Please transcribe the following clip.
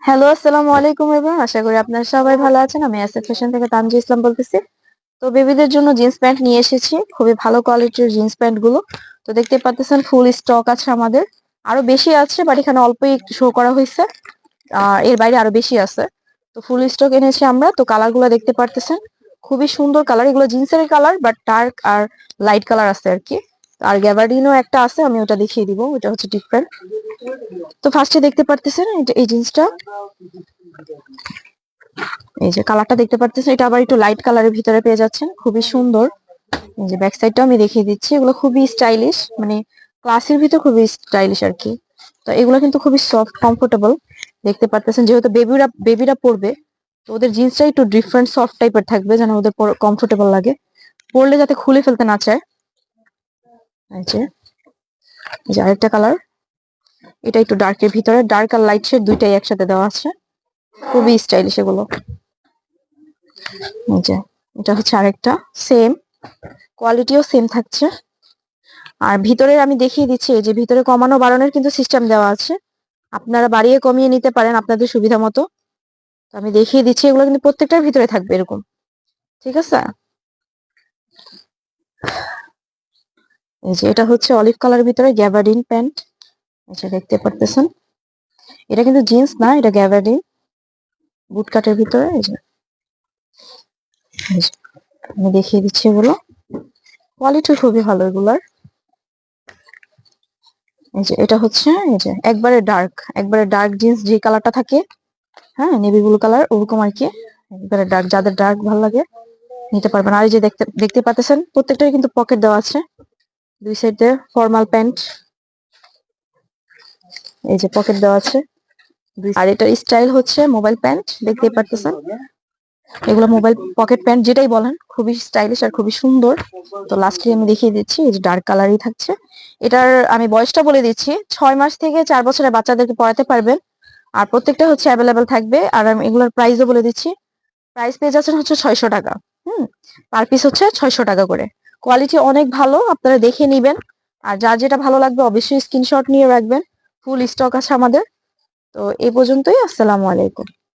Hello, আসসালামু আলাইকুম everyone. আশা করি আপনারা সবাই ভালো আছেন। আমি এসএফ ফ্যাশন থেকে তানজু ইসলাম বলতেছি। তো বেবিদের জন্য জিন্স প্যান্ট নিয়ে এসেছি, খুবই ভালো কোয়ালিটির জিন্স প্যান্ট গুলো। তো দেখতে পাচ্ছেন ফুল স্টক আছে আমাদের, আরো বেশি আছে বাট এখানে অল্পই শো করা হয়েছে। এর বাইরে আরো বেশি আছে। তো ফুল স্টক এনেছি আমরা। তো কালার গুলো দেখতে পারতেছেন, খুবই সুন্দর কালার। এগুলো জিন্সের কালার বাট ডার্ক আর লাইট কালার আছে আর কি। আর গ্যাবার্ডিনও একটা আছে, আমি ওটা দেখিয়ে দিব, ওটা হচ্ছে ডিফারেন্ট। তো ফার্স্টে দেখতে পারতেছেন এই জিন্সটা, এই যে কালারটা দেখতে পারতেছেন, এটা আবার একটু লাইট কালারের ভিতরে পেয়ে যাচ্ছেন, খুবই সুন্দর। এই যে ব্যাক সাইডটাও আমি দেখিয়ে দিচ্ছি, এগুলো খুবই স্টাইলিশ, মানে ক্লাসের ভিতর খুবই স্টাইলিশ আর কি। তো এগুলো কিন্তু খুবই সফট কমফোর্টেবল, দেখতে পারতেছেন। যেহেতু বেবিরা পরবে, তো ওদের জিন্সটা একটু ডিফারেন্ট সফট টাইপের থাকবে, যেন ওদের কমফোর্টেবল লাগে, পরলে যাতে খুলে ফেলতে না চায়। এই যে আরেকটা কালার, এটা একটু ডার্কের ভিতরে, ডার্ক আর লাইট শেড দুইটাই একসাথে দেওয়া আছে, খুবই স্টাইলিশ এগুলো। এই যে এটা হচ্ছে আরেকটা, সেম কোয়ালিটিও সেম থাকছে। আর ভিতরে আমি দেখিয়ে দিচ্ছি, এই যে ভিতরে কমানো বাড়ানোর কিন্তু সিস্টেম দেওয়া আছে, আপনারা বাড়িয়ে কমিয়ে নিতে পারেন আপনাদের সুবিধা মতো। তো আমি দেখিয়ে দিচ্ছি, এগুলো কিন্তু প্রত্যেকটার ভিতরে থাকবে এরকম, ঠিক আছে। এই যে এটা হচ্ছে অলিভ কালারের ভিতরে গ্যাবার্ডিন প্যান্ট, আচ্ছা দেখতে পারতেছেন। এটা কিন্তু জিন্স না, এটা গ্যাবার্ডিন বুট কাটের ভিতরে। এই যে আমি দেখিয়ে দিচ্ছি, এগুলো কোয়ালিটি খুবই ভালো এগুলার। এই যে এটা হচ্ছে, এই যে একবারে ডার্ক জিন্স যে কালারটা থাকে, হ্যাঁ নেভি ব্লু কালার ওরকম আর কি। একবারে ডার্ক, যাদের ডার্ক ভালো লাগে নিতে পারবেন। আর এই যে দেখতে দেখতে পাচ্ছেন প্রত্যেকটাই কিন্তু পকেট দেওয়া আছে দুই সাইডে, ফর্মাল প্যান্ট, এই যে পকেট দেওয়া আছে। আর এটার স্টাইল হচ্ছে মোবাইল প্যান্ট, দেখতেই পারতেছেন। এগুলো মোবাইল পকেট প্যান্ট যেটাই বলেন, খুবই স্টাইলিশ আর খুবই সুন্দর। তো লাস্টে আমি দেখিয়ে দিচ্ছি, এই যে ডার্ক কালারই থাকছে। এটার আমি বয়সটা বলে দিচ্ছি, 6 মাস থেকে 4 বছরের বাচ্চাদেরকে পড়াতে পারবেন। আর প্রত্যেকটা হচ্ছে অ্যাভেলেবেল থাকবে। আর আমি এগুলোর প্রাইসও বলে দিচ্ছি, প্রাইস পেয়ে যাচ্ছেন হচ্ছে 600 টাকা। পার পিস হচ্ছে 600 টাকা করে। কোয়ালিটি অনেক ভালো, আপনারা দেখে নিবেন। আর যার যেটা ভালো লাগবে অবশ্যই স্ক্রিনশট নিয়ে রাখবেন। ফুল স্টক আছে আমাদের। তো এই পর্যন্তই, আসসালামু আলাইকুম।